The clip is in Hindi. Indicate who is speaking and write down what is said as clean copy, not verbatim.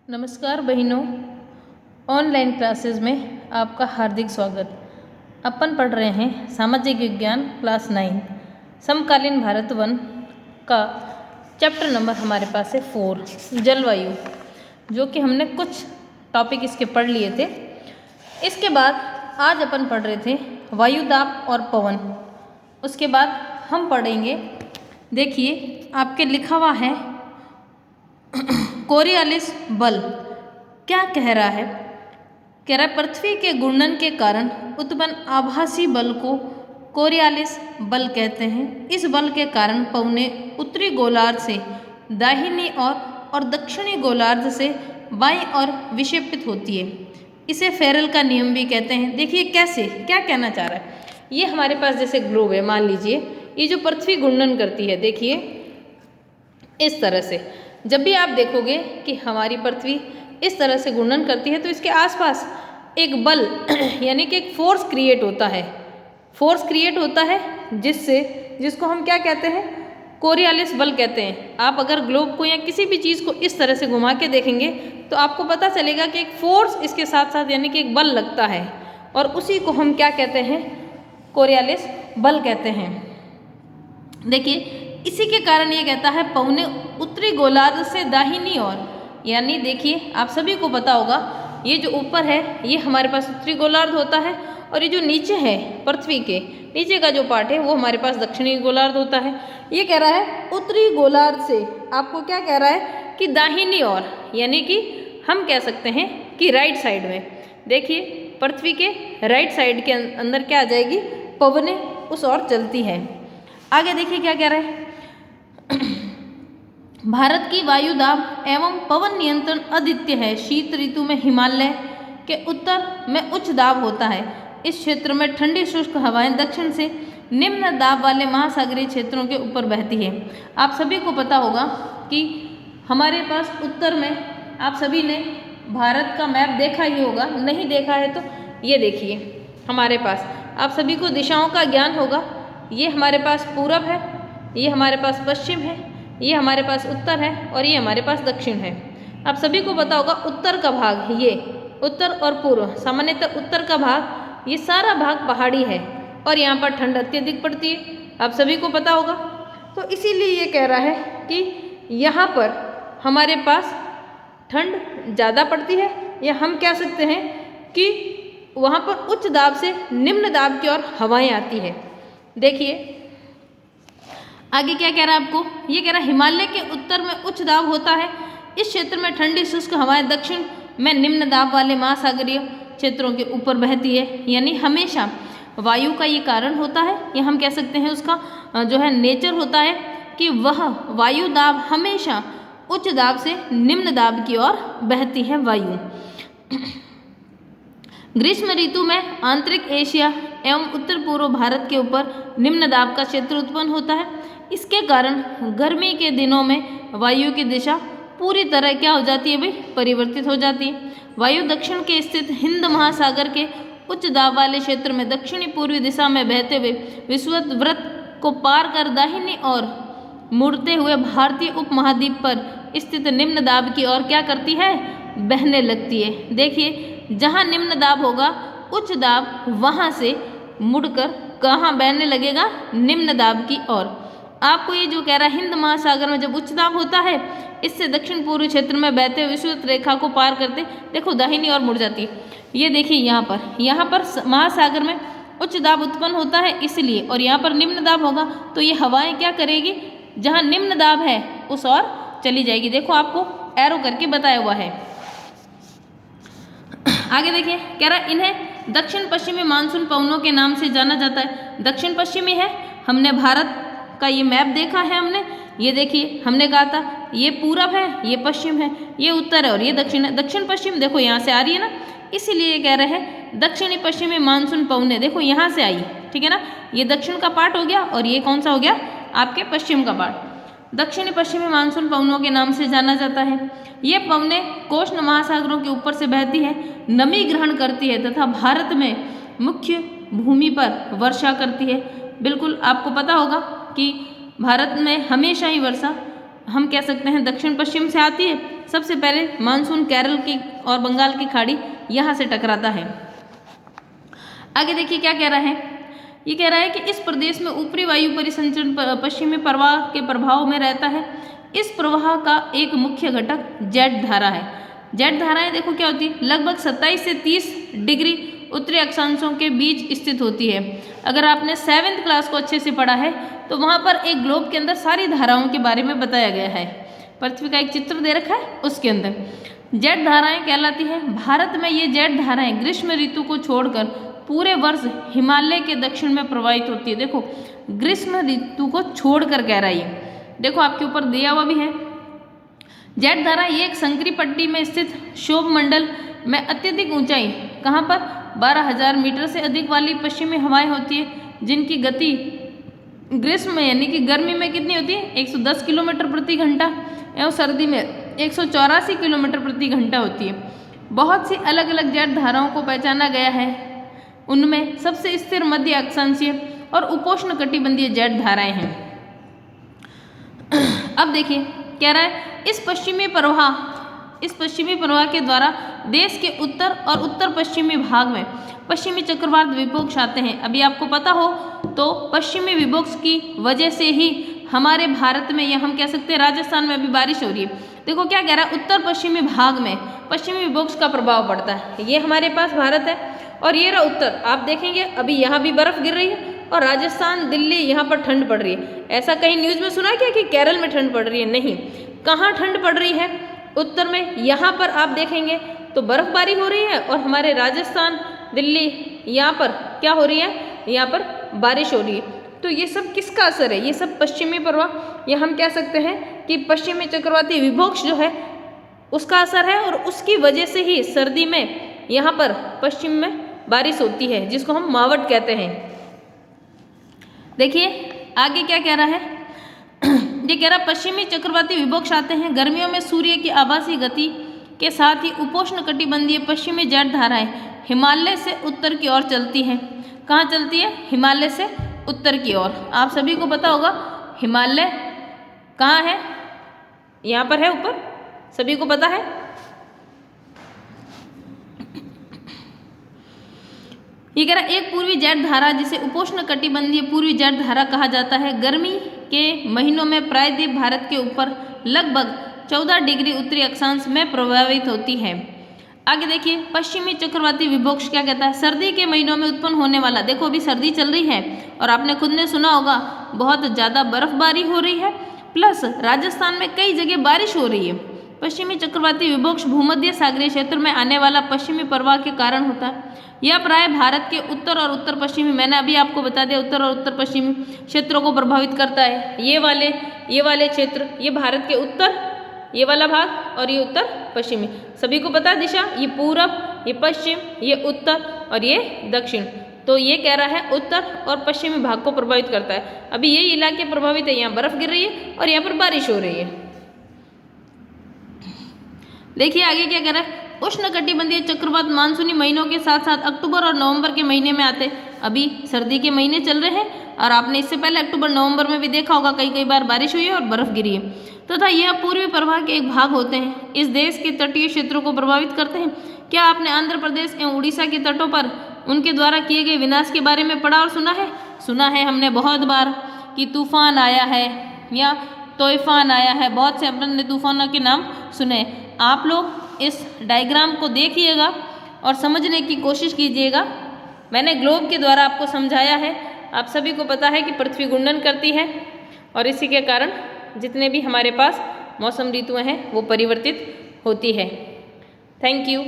Speaker 1: नमस्कार बहनों, ऑनलाइन क्लासेस में आपका हार्दिक स्वागत। अपन पढ़ रहे हैं सामाजिक विज्ञान क्लास 9 समकालीन भारत वन का चैप्टर नंबर हमारे पास है 4 जलवायु, जो कि हमने कुछ टॉपिक इसके पढ़ लिए थे। इसके बाद आज अपन पढ़ रहे थे वायु दाब और पवन। उसके बाद हम पढ़ेंगे, देखिए आपके लिखा हुआ है कोरियालिस बल। क्या कह रहा है? कह रहा है पृथ्वी के घूर्णन के कारण उत्पन्न आभासी बल को कोरियालिस बल कहते हैं। इस बल के कारण पवनें उत्तरी गोलार्ध से दाहिनी ओर और दक्षिणी गोलार्ध से बाईं ओर विक्षेपित होती है। इसे फेरल का नियम भी कहते हैं। देखिए कैसे, क्या कहना चाह रहा है। ये हमारे पास जैसे ग्लोब है, मान लीजिए ये जो पृथ्वी घूर्णन करती है, देखिए इस तरह से। जब भी आप देखोगे कि हमारी पृथ्वी इस तरह से घूर्णन करती है तो इसके आसपास एक बल यानी कि एक फोर्स क्रिएट होता है। फोर्स क्रिएट होता है जिसको हम क्या कहते हैं? कोरियालिस बल कहते हैं। आप अगर ग्लोब को या किसी भी चीज़ को इस तरह से घुमा के देखेंगे तो आपको पता चलेगा कि एक फोर्स इसके साथ साथ यानी कि एक बल लगता है, और उसी को हम क्या कहते हैं? कोरियालिस बल कहते हैं। देखिए इसी के कारण ये कहता है पवने उत्तरी गोलार्ध से दाहिनी ओर, यानी देखिए आप सभी को पता होगा ये जो ऊपर है ये हमारे पास उत्तरी गोलार्ध होता है, और ये जो नीचे है पृथ्वी के नीचे का जो पार्ट है वो हमारे पास दक्षिणी गोलार्ध होता है। ये कह रहा है उत्तरी गोलार्ध से आपको क्या कह रहा है कि दाहिनी ओर, यानी कि हम कह सकते हैं कि राइट साइड में। देखिए पृथ्वी के राइट साइड के अंदर क्या आ जाएगी? पवनें उस ओर चलती है। आगे देखिए क्या कह रहा है। भारत की वायु दाब एवं पवन नियंत्रण अद्वितीय है। शीत ऋतु में हिमालय के उत्तर में उच्च दाब होता है। इस क्षेत्र में ठंडी शुष्क हवाएं दक्षिण से निम्न दाब वाले महासागरीय क्षेत्रों के ऊपर बहती है। आप सभी को पता होगा कि हमारे पास उत्तर में, आप सभी ने भारत का मैप देखा ही होगा, नहीं देखा है तो ये देखिए हमारे पास, आप सभी को दिशाओं का ज्ञान होगा। ये हमारे पास पूरब है, ये हमारे पास पश्चिम है, ये हमारे पास उत्तर है, और ये हमारे पास दक्षिण है। आप सभी को पता होगा उत्तर का भाग, ये उत्तर और पूर्व, सामान्यतः उत्तर का भाग ये सारा भाग पहाड़ी है, और यहाँ पर ठंड अत्यधिक पड़ती है। आप सभी को पता होगा। तो इसीलिए ये कह रहा है कि यहाँ पर हमारे पास ठंड ज़्यादा पड़ती है, या हम कह सकते हैं कि वहाँ पर उच्च दाब से निम्न दाब की ओर हवाएं आती है। देखिए आगे क्या कह रहा है आपको? ये कह रहा है हिमालय के उत्तर में उच्च दाब होता है। इस क्षेत्र में ठंडी शुष्क हवाएं दक्षिण में निम्न दाब वाले महासागरीय क्षेत्रों के ऊपर बहती है। यानी हमेशा वायु का ये कारण होता है, या हम कह सकते हैं उसका जो है नेचर होता है कि वह वायु दाब हमेशा उच्च दाब से निम्न दाब की ओर बहती है वायु। ग्रीष्म ऋतु में आंतरिक एशिया एवं उत्तर पूर्व भारत के ऊपर निम्न दाब का क्षेत्र उत्पन्न होता है। इसके कारण गर्मी के दिनों में वायु की दिशा पूरी तरह क्या हो जाती है भाई? परिवर्तित हो जाती है। वायु दक्षिण के स्थित हिंद महासागर के उच्च दाब वाले क्षेत्र में दक्षिणी पूर्वी दिशा में बहते हुए विषुवत को पार कर दाहिनी ओर मुड़ते हुए भारतीय उपमहाद्वीप पर स्थित निम्न दाब की ओर क्या करती है? बहने लगती है। देखिए जहाँ निम्न दाब होगा उच्च दाब वहाँ से मुड़कर कहाँ बहने लगेगा? निम्न दाब की ओर। आपको ये जो कह रहा है हिंद महासागर में जब उच्च दाब होता है, इससे दक्षिण पूर्वी क्षेत्र में बहते हुए विषुवत रेखा को पार करते देखो दाहिनी ओर मुड़ जाती है। ये देखिए यहाँ पर महासागर में उच्च दाब उत्पन्न होता है इसलिए, और यहाँ पर निम्न दाब होगा तो ये हवाएं क्या करेगी? जहाँ निम्न दाब है उस ओर चली जाएगी। देखो आपको एरो करके बताया हुआ है। आगे देखिए कह रहा है इन्हें दक्षिण पश्चिमी मानसून पवनों के नाम से जाना जाता है। दक्षिण पश्चिमी है, हमने भारत का ये मैप देखा है हमने, ये देखिए हमने कहा था ये पूरब है, ये पश्चिम है, ये उत्तर है और ये दक्षिण है। दक्षिण पश्चिम देखो यहाँ से आ रही है ना, इसीलिए ये कह रहे हैं दक्षिणी पश्चिमी मानसून पवनें देखो यहाँ से आई, ठीक है ना। ये दक्षिण का पार्ट हो गया और ये कौन सा हो गया? आपके पश्चिम का पार्ट। दक्षिणी पश्चिमी मानसून पवनों के नाम से जाना जाता है। ये पवनें कोष्ण महासागरों के ऊपर से बहती है, नमी ग्रहण करती है तथा भारत में मुख्य भूमि पर वर्षा करती है। बिल्कुल आपको पता होगा कि भारत में हमेशा ही वर्षा हम कह सकते हैं दक्षिण पश्चिम से आती है, सबसे पहले मानसून केरल की और बंगाल की खाड़ी यहाँ से टकराता है। आगे देखिए क्या कह रहा है, ये कह रहा है कि इस प्रदेश में ऊपरी वायु परिसंचरण पश्चिमी प्रवाह के प्रभाव में रहता है। इस प्रवाह का एक मुख्य घटक जेट धारा है। जेट धाराएं देखो क्या होती है, लगभग 27 से 30 डिग्री उत्तरी अक्षांशों के बीच स्थित होती है। अगर आपने 7th क्लास को अच्छे से पढ़ा है तो वहाँ पर एक ग्लोब के अंदर सारी धाराओं के बारे में बताया गया है। पृथ्वी का एक चित्र दे रखा है, उसके अंदर जेट धाराएं कहलाती है। भारत में ये जेट धाराएं ग्रीष्म ऋतु को छोड़कर पूरे वर्ष हिमालय के दक्षिण में प्रवाहित होती है। देखो ग्रीष्म ऋतु को छोड़कर कह रहा है ये, देखो आपके ऊपर दिया हुआ भी है। जेट धारा ये एक संकरी पट्टी में स्थित क्षोभ मंडल में अत्यधिक ऊंचाई, कहाँ पर 12,000 मीटर से अधिक वाली पश्चिमी हवाएं होती है, जिनकी गति ग्रीष्म में यानी कि गर्मी में कितनी होती है 110 किलोमीटर प्रति घंटा एवं सर्दी में 184 किलोमीटर प्रति घंटा होती है। बहुत सी अलग अलग जेट धाराओं को पहचाना गया है। उनमें सबसे स्थिर मध्य अक्षांशीय और उपोष्ण कटिबंधीय जेट धाराएं हैं। अब देखिए कह रहा है इस पश्चिमी प्रवाह के द्वारा देश के उत्तर और उत्तर पश्चिमी भाग में पश्चिमी चक्रवात विभोक्ष आते हैं। अभी आपको पता हो तो पश्चिमी विभोक्ष की वजह से ही हमारे भारत में, या हम कह सकते हैं राजस्थान में अभी बारिश हो रही है। देखो क्या कह रहा है, उत्तर पश्चिमी भाग में पश्चिमी विभोक्ष का प्रभाव पड़ता है। ये हमारे पास भारत है और ये रहा उत्तर। आप देखेंगे अभी यहाँ भी बर्फ गिर रही है और राजस्थान दिल्ली यहाँ पर ठंड पड़ रही है। ऐसा कहीं न्यूज़ में सुना क्या कि केरल में ठंड पड़ रही है? नहीं, कहाँ ठंड पड़ रही है? उत्तर में। यहाँ पर आप देखेंगे तो बर्फबारी हो रही है और हमारे राजस्थान दिल्ली यहाँ पर क्या हो रही है, यहाँ पर बारिश हो रही है। तो ये सब किसका असर है? ये सब पश्चिमी प्रवाह, या हम कह सकते हैं कि पश्चिमी चक्रवाती विभोक्ष जो है उसका असर है, और उसकी वजह से ही सर्दी में यहाँ पर पश्चिम में बारिश होती है, जिसको हम मावट कहते हैं। देखिए आगे क्या कह रहा है, ये कह रहा पश्चिमी चक्रवाती विभोक्ष आते हैं। गर्मियों में सूर्य की आभासी गति के साथ ही उपोष्ण कटिबंधीय पश्चिमी जेट धाराएं हिमालय से उत्तर की ओर चलती हैं। कहाँ चलती है? हिमालय से उत्तर की ओर। आप सभी को पता होगा हिमालय कहाँ है, यहाँ पर है ऊपर, सभी को पता है। ये कह रहा एक पूर्वी जेट धारा जिसे उपोष्ण कटिबंधीय पूर्वी जेट धारा कहा जाता है, गर्मी के महीनों में प्रायद्वीप भारत के ऊपर लगभग 14 डिग्री उत्तरी अक्षांश में प्रभावित होती है। आगे देखिए पश्चिमी चक्रवाती विभोक्ष क्या कहता है, सर्दी के महीनों में उत्पन्न होने वाला, देखो अभी सर्दी चल रही है और आपने खुद ने सुना होगा बहुत ज़्यादा बर्फबारी हो रही है, प्लस राजस्थान में कई जगह बारिश हो रही है। पश्चिमी चक्रवाती विभोक्ष भूमध्य सागरीय क्षेत्र में आने वाला पश्चिमी प्रवाह के कारण होता है। यह प्राय भारत के उत्तर और उत्तर पश्चिमी, मैंने अभी आपको बता दिया, उत्तर और उत्तर पश्चिमी क्षेत्रों को प्रभावित करता है। ये वाले क्षेत्र, ये भारत के उत्तर, ये वाला भाग और ये उत्तर पश्चिमी, सभी को पता है दिशा, ये पूरब, ये पश्चिम, ये उत्तर और ये दक्षिण। तो ये कह रहा है उत्तर और पश्चिमी भाग को प्रभावित करता है। अभी ये इलाके प्रभावित है, यहाँ बर्फ गिर रही है और यहाँ पर बारिश हो रही है। देखिए आगे क्या कह रहा है, उष्ण कटिबंधीय चक्रवात मानसूनी महीनों के साथ साथ अक्टूबर और नवंबर के महीने में आते हैं। अभी सर्दी के महीने चल रहे हैं और आपने इससे पहले अक्टूबर नवंबर में भी देखा होगा कई बार बारिश हुई है और बर्फ गिरी है। तथा यह पूर्वी प्रवाह के एक भाग होते हैं, इस देश के तटीय क्षेत्रों को प्रभावित करते हैं। क्या आपने आंध्र प्रदेश एवं उड़ीसा के तटों पर उनके द्वारा किए गए विनाश के बारे में पढ़ा और सुना है? सुना है हमने बहुत बार कि तूफान आया है या तूफान आया है, बहुत से अपन ने तूफानों के नाम सुने। आप लोग इस डायग्राम को देखिएगा और समझने की कोशिश कीजिएगा। मैंने ग्लोब के द्वारा आपको समझाया है। आप सभी को पता है कि पृथ्वी घूर्णन करती है और इसी के कारण जितने भी हमारे पास मौसम ऋतुएं हैं वो परिवर्तित होती है। Thank you.